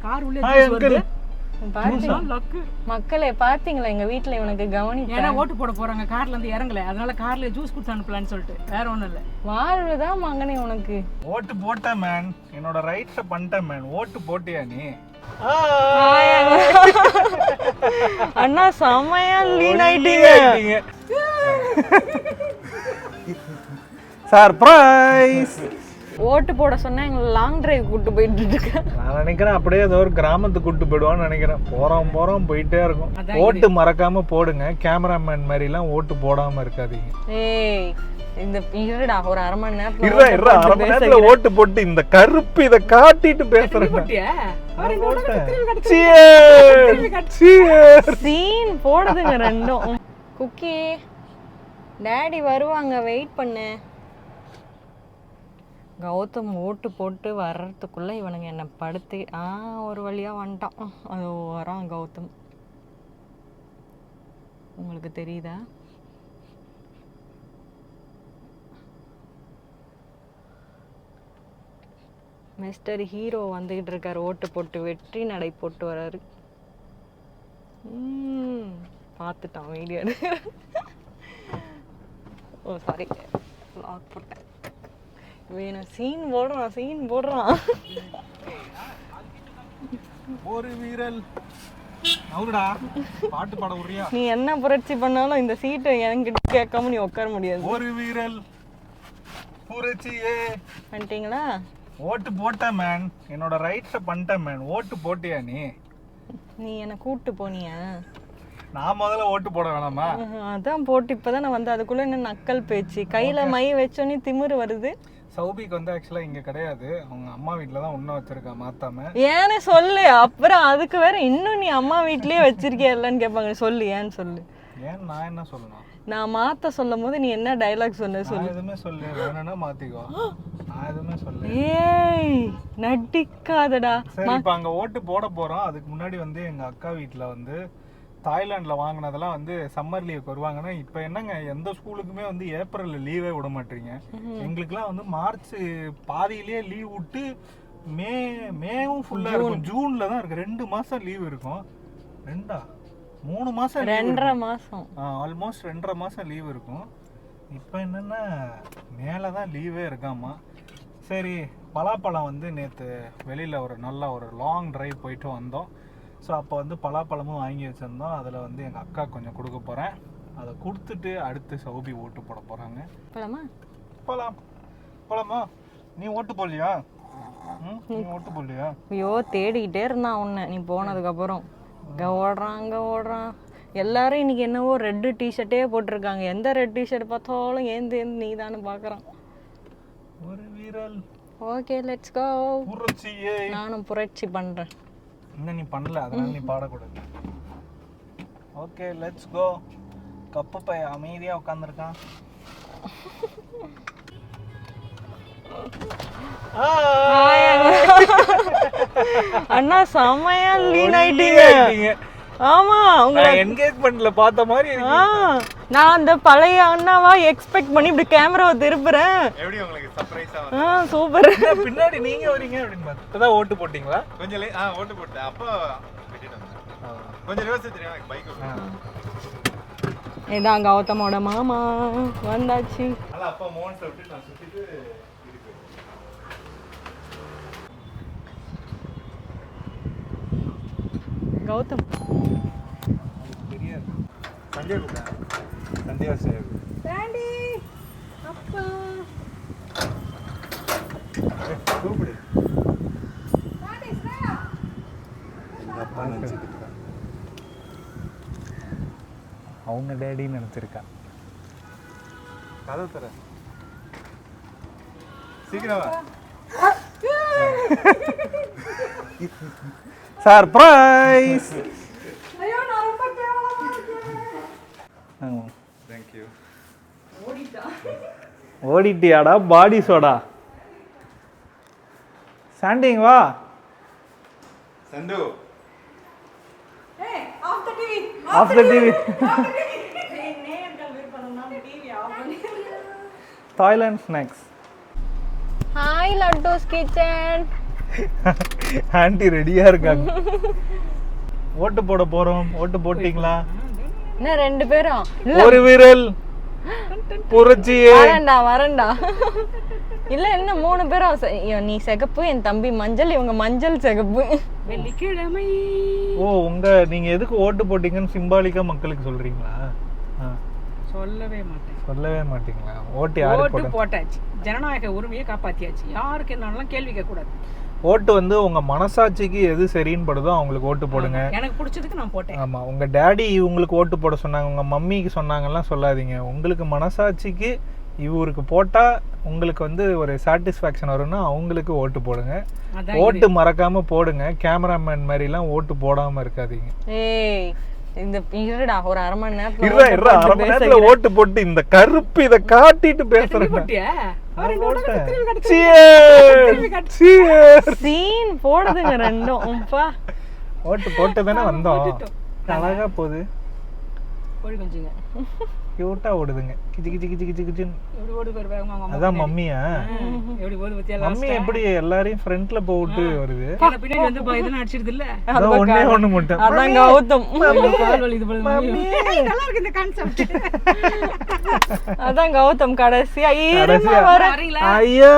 Car உள்ளே juice வருது. மக்களே பாத்தீங்களா எங்க வீட்ல இவனுக்கு கவனிக்க. ஏன்னா ஓட்டு போட போறாங்க, கார்ல இருந்து இறங்கல, அதனால கார்ல ஜூஸ் குடிச்சு அனுப்பலான்னு சொல்லிட்டு. வேற ஒண்ணும் இல்ல. வாழ்வுதான் மகனே உனக்கு. ஓட்டு போட்டேன் மேன், என்னோட ரைட்ஸ பண்ணிட்டேன் மேன். ஓட்டு போட்டியா நீ? அண்ணா செமையா லீன் ஆயிட்டீங்க. சர்ப்ரைஸ். ஓட்டு போட சொன்னா எங்களை லாங் டிரைவ் கூட்டு போயிட்டு இருக்கேன். நான் நினைக்கிறேன் அப்படியே ஏதோ ஒரு கிராமத்துக்கு கூட்டு போயிடுவான்னு நினைக்கிறேன். போறோம் போயிட்டே இருக்கும். ஓட்டு மறக்காம போடுங்க. கேமராமேன் மாதிரி எல்லாம் ஓட்டு போடாம இருக்காதீங்க. ஏய் இந்த இருடா ஒரு அரை மணி நேரத்துல ஓட்டு போட்டு இந்த கருப்பு இத காட்டிட்டு பேசுறேன். சீன் போடுதுங்க ரெண்டும். குக்கி டாடி வருவாங்க, வெயிட் பண்ணு. கௌதம் ஓட்டு போட்டு வர்றதுக்குள்ள இவனுங்க என்னை படுத்து ஒரு வழியா வந்துட்டான். அது வரான் கௌதம். உங்களுக்கு தெரியுதா? மிஸ்டர் ஹீரோ வந்துகிட்டு இருக்காரு. ஓட்டு போட்டு வெற்றி நடை போட்டு வர்றாரு. பார்த்துட்டான் வீடியோ. ஓ சாரி, லாக் போட்டேன். வேணும் சீன் போடுறான். ஒரு வீரல் அவருடா பாட்டு பாட உரியா. நீ என்ன புரட்சி பண்ணாலும் இந்த சீட்டை என்கிட்ட கேட்காம நீ உட்கார முடியாது. ஒரு வீரல் புரட்சியே பண்ணிட்டீங்களா? ஓட்டு போட்டேன் மேன், என்னோட ரைட்ஸ பண்ணிட்டேன் மேன். ஓட்டு போட்டியா நீ? நீ என்ன கூட்டு போனியா? நான் முதல்ல ஓட்டு போட வேணாமா? அதான் போட்டு இப்பதான் நான் வந்து அதுக்குள்ள என்ன நக்கல் பேச்சு. கையில மை வச்சோன்னே திமிரு வருது. சௌபிக்கு வந்து ஆக்சுவலா இங்க கிடையாது, அவங்க அம்மா வீட்டுல தான் உன்ன வச்சிருக்கா மாத்தாம. ஏன்னு சொல்லு. அப்புறம் அதுக்கு வேற இன்னும் நீ அம்மா வீட்லயே வச்சிருக்கியா இல்லன்னு கேட்பாங்க. சொல்லு ஏன்னு சொல்லு. ஏன் நான் என்ன சொல்லணும்? நான் மாத்த சொல்லும் போது நீ என்ன டைலாக் சொன்ன சொல்லு. எதுவுமே சொல்லு, வேணும்னா மாத்திக்கோ. நான் எதுவுமே சொல்லு. ஏய் நடிக்காதடா. சரி இப்ப அங்க ஓட்டு போட போறோம். அதுக்கு முன்னாடி வந்து எங்க அக்கா வீட்டுல வந்து தாய்லாந்துல வாங்கினதெல்லாம் வந்து சம்மர் லீவுக்கு வருவாங்கன்னா, இப்ப என்னங்க எந்த ஸ்கூலுக்குமே வந்து ஏப்ரல்ல லீவே விட மாட்டீங்க. எங்களுக்குலாம் வந்து மார்ச் பாதியிலேயே லீவ் விட்டு மேவும் ஃபுல்லா இருக்கும். ஜூன்ல தான் இருக்கு. 2 மாசம் லீவ் இருக்கும். 3 மாசம் 2.5 மாசம் ஆல்மோஸ்ட் 2.5 மாசம் லீவ் இருக்கும். இப்போ என்னன்னா மேலதான் லீவே இருக்காமா. சரி பலாப்பழம் வந்து நேற்று வெளியில் ஒரு நல்ல ஒரு லாங் டிரைவ் போயிட்டு வந்தோம். ஸோ அப்போ வந்து பலாப்பழமும் வாங்கி வச்சுருந்தோம். அதில் வந்து எங்கள் அக்கா கொஞ்சம் கொடுக்க போகிறேன். அதை கொடுத்துட்டு அடுத்து சௌபி ஓட்டு போட போகிறாங்க. போலாமா? நீ ஓட்டு போடலையா? நீ ஓட்டு போடலையா? ஐயோ தேடிக்கிட்டே இருந்தான் உன்னை நீ போனதுக்கப்புறம். இங்கே ஓடுறான். எல்லாரும் இன்னைக்கு என்னவோ ரெட்டு டிஷர்ட்டே போட்டிருக்காங்க. எந்த ரெட் டிஷர்ட் பார்த்தாலும் ஏந்து நீ தானே பார்க்குறான். ஒரு வீரல். Okay let's go. புரட்சியே. நானும் புரட்சி பண்ணுறேன். இன்னும் நீ பண்ணல, அதனால நீ பாடக்கூடாது. Okay let's go. கப்பு பை அமைதியா உட்காந்துருக்கான். அண்ணா செமையா லீன் ஆயிட்டீங்க. ஆமா உங்களை என்கேஜ்மெண்ட்ல பார்த்த மாதிரி நான் அந்த பழைய அண்ணாவா எக்ஸ்பெக்ட் பண்ணி இப்படி கேமராவை திருப்புறேன். எப்படி உங்களுக்கு சர்ப்ரைஸா? சூப்பர். பின்னாடி நீங்க வரீங்க அப்படின்னு பார்த்தா ஓட்டு போட்டீங்களா? கொஞ்சம் ஓட்டு போட்டேன். அப்போ கொஞ்சம் ரிவர்ஸ் தெரியும் பைக். இதான் கௌதமோட மாமா வந்தாச்சு. அதான் அப்பா மோகன் விட்டு நான் சுத்திட்டு கௌதம் தெரியாது. சஞ்சய் சேர் டாடி அப்பா கூப்பிடு. டாடி ஸ்ரேயா அப்பா நினைச்சிட்டு அவங்க டேடின்னு நினைச்சிருக்கா. கதவு தர சீக்கிரமா. சர்ப்ரைஸ். ஐயோ நான் ரொம்ப கேவலமா இருக்கேன். Thank you. ஓடிட்டியாடா பாடி சோடா. ஸ்டாண்டிங் வா. சந்து. Hey, off the TV. Off the TV. Hey, நேயர்கள் விருப்பம்னா TV ஆஃப் பண்ணி. Thailand snacks. Hi Laddu's kitchen. Aunty ரெடியா இருக்காங்க. ஓட்டு போட போறோம். ஓட்டு போட்டீங்களா? என்ன 2 பேரும்? ஒரு விரல் புரட்சியே. வரேன்டா. இல்ல என்ன 3 பேரும்? நீ சிகப்பு, என் தம்பி மஞ்சள், இவங்க மஞ்சள் சிகப்பு. வெள்ளிக்கிழமை. நீங்க எதுக்கு ஓட்டு போட்டீங்கன்னு சிம்பாலிக்கா மக்களுக்கு சொல்றீங்களா? சொல்லவே மாட்டீங்களா? ஓட்டு போட்டாச்சு. ஜனநாயக உரிமையை காப்பாத்தியாச்சு. யாருக்கு என்னாலும் கேள்வி கேட்க கூடாது. ஓட்டு வந்து உங்க மனசாட்சிக்கு எது சரின்னு படுதோ அவங்களுக்கு ஓட்டு போடுங்க. எனக்கு பிடிச்சதுக்கு நான் போட்டேன். ஆமா, உங்க டாடி உங்களுக்கு ஓட்டு போட சொன்னாங்க, உங்க மம்மிக்கு சொன்னாங்கலாம் சொல்லாதீங்க. உங்களுக்கு மனசாட்சிக்கு இவருக்கு போட்டா உங்களுக்கு வந்து ஒரு சாட்டிஸ்ஃபேக்ஷன் வரும்னா அவங்களுக்கு ஓட்டு போடுங்க. ஓட்டு மறக்காம போடுங்க. கேமராமேன் மாதிரி எல்லாம் ஓட்டு போடாம இருக்காதீங்க. இந்த இருடா, ஒரு அரை மணி நேரத்துல அரை மணி நேரத்துல ஓட்டு போட்டு இந்த கருப்பு இத காட்டிட்டு பேசுறேன். சீன் போடுதுங்க ரெண்டும். ஓட்டு போட்டு தானே வந்தோம். அழகா போகுது. கியூட்டா ஓடுதுங்க. கிச்சி கிச்சி கிச்சி கிச்சி கிச்சின்னு. அதான் மம்மியா? மம்மி எப்படி எல்லாரையும் ஃப்ரண்ட்ல போட்டு வருது? பின்னாடி வந்து இதெல்லாம் அடிச்சிருது இல்ல? ஒண்ணே மட்டும். அதான் கௌதம். நல்லா இருக்கு இந்த கான்செப்ட். அதான் கௌதம் கடைசியா ஐயா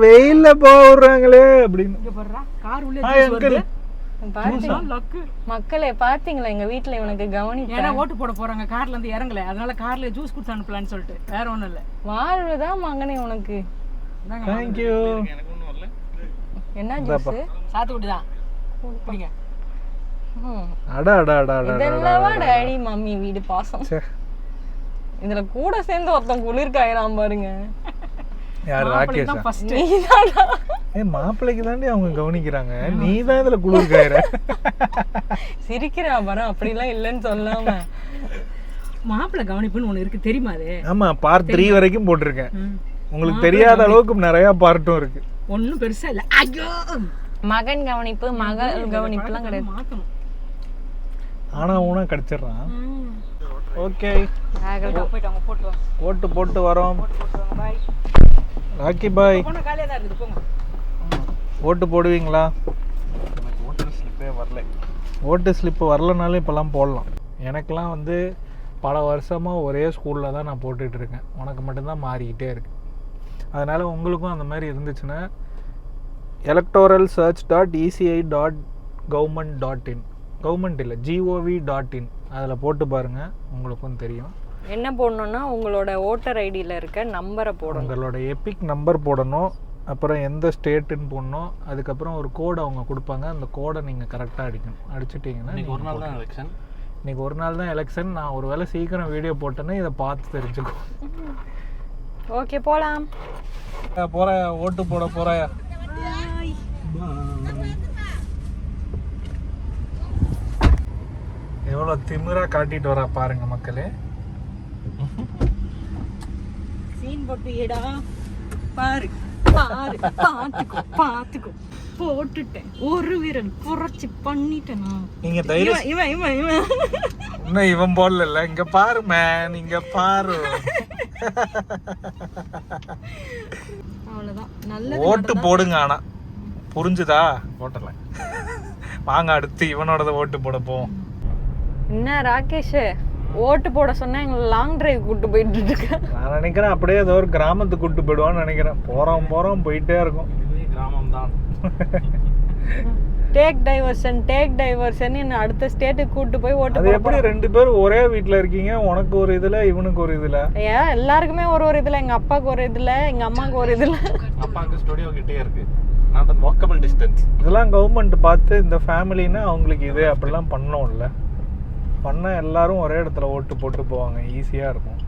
வெயில்ல போறாங்களே அப்படின்னு. இங்க போறா கார் உள்ள வருது. மக்களே பாத்தீங்களா எங்க வீட்டுல இவனுக்கு கவனிப்பு. ஏன்னா ஓட்டு போட போறாங்க, கார்ல இருந்து இறங்கல, அதனால கார்ல ஜூஸ் குடிச்சு அனுப்பலான்னு சொல்லிட்டு. வேற ஒண்ணும் இல்ல. வாழ்வுதான் மகனே உனக்கு. Thank you. என்ன ஜூஸ்? சாத்துக்குடி தான். குடிங்க. அடா அடா அடா அடா. இதெல்லாம் டாடி மம்மி வீடு பாசம். இதுல கூட சேர்ந்து ஒருத்தன் குளிர் காயறான் பாருங்க. யார்? ராகேஷா? ஃபர்ஸ்ட் மாப்பிள்ளைக்கு தாண்டி அவங்க கவனிக்கிறாங்க. நீ தான் இதுல குளிர் காயற. சிரிக்கிறா பாரு. அப்படிலாம் இல்லன்னு சொல்லாம. மாப்பிள்ளை கவனிப்புன்னு ஒண்ணு இருக்கு தெரியுமா? அது ஆமா, பார்ட் 3 வரைக்கும் போட்டிருக்கேன். உங்களுக்கு தெரியாத அளவுக்கு நிறைய பார்ட்டும் இருக்கு. ஒண்ணும் பெருசா இல்ல. ஐயோ, மகன் கவனிப்பு மகள் கவனிப்புலாம் கிடையாது. மாத்தணும். ஆனா ஊனா கடிச்சிடுறான். ஓகே, போயிட்டு அவங்க போட்டு வா. ஓட்டு போட்டு வரோம். பை ராக்கி பாய். போன காலையில தான் இருக்குது. போங்க. ஓட்டு போடுவீங்களா? எனக்கு ஓட்டு ஸ்லிப்பே வரல. ஓட்டு ஸ்லிப்பு வரலனாலும் இப்போல்லாம் போடலாம். எனக்கெல்லாம் வந்து பல வருஷமாக ஒரே ஸ்கூலில் தான் நான் போட்டுட்டு இருக்கேன். உனக்கு மட்டும்தான் மாறிக்கிட்டே இருக்கு. அதனால் உங்களுக்கும் அந்த மாதிரி இருந்துச்சுன்னா electoralsearch.eci.government.in கவர்மெண்ட் இல்லை gov.in அதில் போட்டு பாருங்கள், உங்களுக்கும் தெரியும். என்ன போடணும்னா உங்களோட ஓட்டர் ஐடியில் இருக்க நம்பரை போடணும். உங்களோட எபிக் நம்பர் போடணும். அப்புறம் எந்த ஸ்டேட்டுன்னு போடணும். அதுக்கப்புறம் ஒரு கோடு அவங்க கொடுப்பாங்க. அந்த கோடை நீங்கள் கரெக்டாக அடிக்கணும். அடிச்சிட்டிங்கன்னா இன்னைக்கு ஒரு நாள் தான் எலெக்ஷன். இன்றைக்கி ஒரு நாள் தான் எலெக்ஷன். நான் ஒரு வேளை சீக்கிரம் வீடியோ போட்டேன்னா இதை பார்த்து தெரிஞ்சுக்கோ. ஓகே, போகலாம். போகிற ஓட்டு போட போகிற. எவ்வளோ திமிரா காட்டிட்டு வரா பாருங்க மக்களே. சீன் போட்டு ஏடா பாரு பாரு. பாத்துக்கோ போட்டுட்டேன். ஒரு விரல் புரட்சி பண்ணிட்டேனா? நீங்க தைரியம். இவன் இன்னும் இவன் போடல. இங்க பாரு மேன், இங்க பாரு. அவ்வளவுதான். நல்ல ஓட்டு போடுங்க. ஆனா புரிஞ்சுதா? போட்டல. வாங்க அடுத்து இவனோட ஓட்டு போட போவோம். என்ன ராகேஷ், ஓட்டு போட சொன்னா எங்களை லாங் டிரைவ் கூட்டு போயிட்டு இருக்கேன். நான் நினைக்கிறேன் அப்படியே ஏதோ ஒரு கிராமத்துக்கு கூட்டு போயிடுவான்னு நினைக்கிறேன். போறோம் போயிட்டே இருக்கும். இதுவே கிராமம் தான். டேக் டைவர்ஷன் என்ன அடுத்த ஸ்டேட்டுக்கு கூட்டு போய் ஓட்டு அது எப்படி 2 பேரும் ஒரே வீட்ல இருக்கீங்க? உனக்கு ஒரு இதுல இவனுக்கு ஒரு இதுல. ஏன் எல்லாருக்குமே ஒரு இதுல. எங்க அப்பாவுக்கு ஒரு இதுல, எங்க அம்மாவுக்கு ஒரு இதுல. அப்பாவுக்கு ஸ்டுடியோ கிட்டே இருக்கு. Not walkable distance. இதெல்லாம் கவர்மெண்ட் பார்த்து இந்த ஃபேமிலின்னா அவங்களுக்கு இது அப்படிலாம் பண்ணோம்ல. பண்ண எல்லாரும் ஒரே இடத்துல ஓட்டு போட்டு போவாங்க, ஈஸியா இருக்கும்.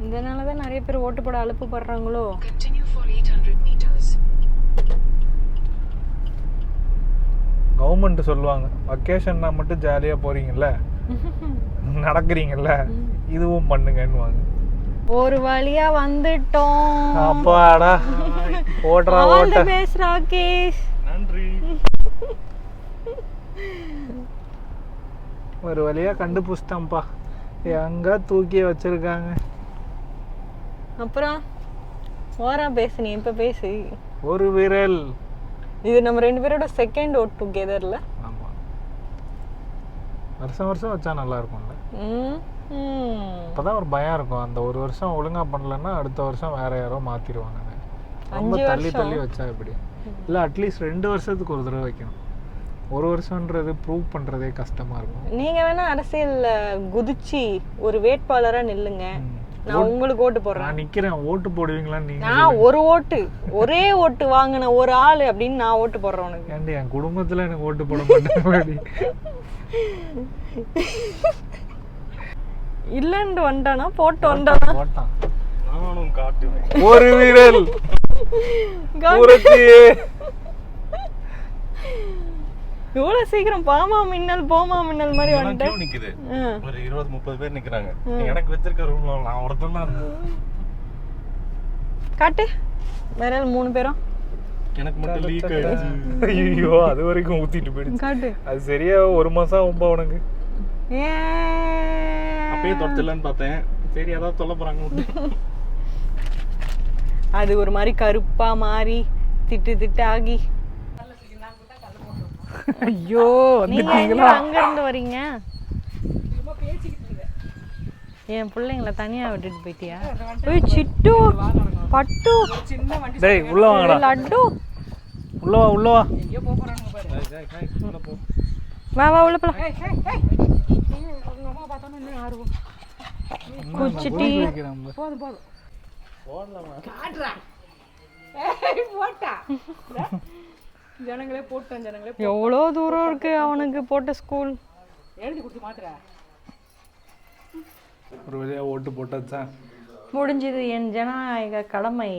இதனாலதான் நிறைய பேர் ஓட்டு போட அலுப்பு படுறாங்களோ. கவர்மெண்ட் சொல்லுவாங்க வக்கேஷன்னா மட்டும் ஜாலியா போறீங்கல்ல, நடக்கிறீங்கல்ல, இதுவும் பண்ணுங்கன்னுவாங்க. ஒரு வழியா வந்துட்டோம். அப்பாடா ஓட்றா ஓட்ட. பேஸ் ராகேஷ், நன்றி. ஒரு வழியா கண்டுபிடிச்சிட்டோம்ப்பா. எங்க தூக்கி வச்சிருக்காங்க. அப்புறம் ஓரா பேசு, நீ இப்ப பேசு. ஒரு விரல் இது நம்ம 2 பேரோட செகண்ட் ஓட் டுகெதர்ல. ஆமா, வருஷம் வருஷம் வச்சா நல்லா இருக்கும்ல. இப்பதான் ஒரு பயம் இருக்கும், அந்த ஒரு வருஷம் ஒழுங்கா பண்ணலன்னா அடுத்த வருஷம் வேற யாரோ மாத்திடுவாங்க. ரொம்ப தள்ளி தள்ளி வச்சா எப்படி? இல்ல அட்லீஸ்ட் 2 வருஷத்துக்கு ஒரு தடவை வைக்கணும். ஒரு வருஷம்ன்றது ப்ரூவ் பண்றதே கஷ்டமா இருக்கும். நீங்க வேணா அரசியல்ல குதிச்சு ஒரு வேட்பாளரா நில்லுங்க, நான் உங்களுக்கு ஓட்டு போடுறேன். நான் நிக்கிறேன், ஓட்டு போடுவீங்களா நீங்க? நான் ஒரு ஓட்டு, ஒரே ஓட்டு வாங்கின ஒரு ஆளு அப்படின்னு நான் ஓட்டு போடுறேன் உனக்கு. ஏன்டி என் குடும்பத்துல எனக்கு ஓட்டு போட மாட்டேன். இல்லன்னு வந்துட்டானா போட்டு வந்துட்டானா? போட்டான். நானும் காட்டுவேன். ஒரு விரல் புரட்சியே. இவ்வளவு சீக்கிரம் பாமா மின்னல் போமா மின்னல் மாதிரி வந்துட்டேன். நிக்குது ஒரு 20-30 பேர் நிக்கிறாங்க. எனக்கு வச்சிருக்க ரூம்ல நான் ஒருத்தன் தான். காட்டு வேற 3 பேரும். எனக்கு மட்டும் லீக் ஆயிடுச்சு. ஐயோ, அது வரைக்கும் ஊத்திட்டு போயிடுச்சு. காட்டு. அது சரியா 1 மாசம் ஆகும்பா உனக்கு. அப்பயே தொட்டலன்னு பார்த்தேன், சரி அதான் சொல்ல போறாங்க. அது ஒரு மாதிரி கருப்பா மாறி திட்டு ஆகி. ஐயோ, நீங்க அங்க இருந்து வரீங்க? என் பிள்ளைங்களை தனியா விட்டுட்டு போயிட்டியா? ஓய் சிட்டு பட்டு சின்ன வண்டி டேய் உள்ள வாங்கடா. லட்டு உள்ள வா, உள்ள வா. எங்கேயோ போறானுங்க பாரு. வா வா உள்ள போலாம். உங்க அம்மா பார்த்தானே இன்னும் ஆர்வம். குச்சிட்டி போதும் போதும் காட்டுறா. போட்டா ஜனங்களே போட்டோம், ஜனங்களே எவ்வளோ தூரம் இருக்கு அவனுக்கு போட்ட ஸ்கூல். எழுதி கொடுத்து மாத்துற. ஒரு வழியா ஓட்டு போட்டாச்சா? முடிஞ்சது என் ஜனநாயக கடமை.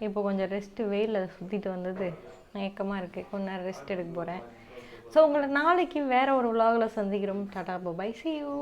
இப்போ கொஞ்சம் ரெஸ்ட்டு, வெயிலில் சுற்றிட்டு வந்தது மயக்கமாக இருக்குது, கொஞ்ச நேரம் ரெஸ்ட் எடுக்க போகிறேன். ஸோ உங்களை நாளைக்கு வேறு ஒரு vlogல சந்திக்கிறோம். Tata bye, see you.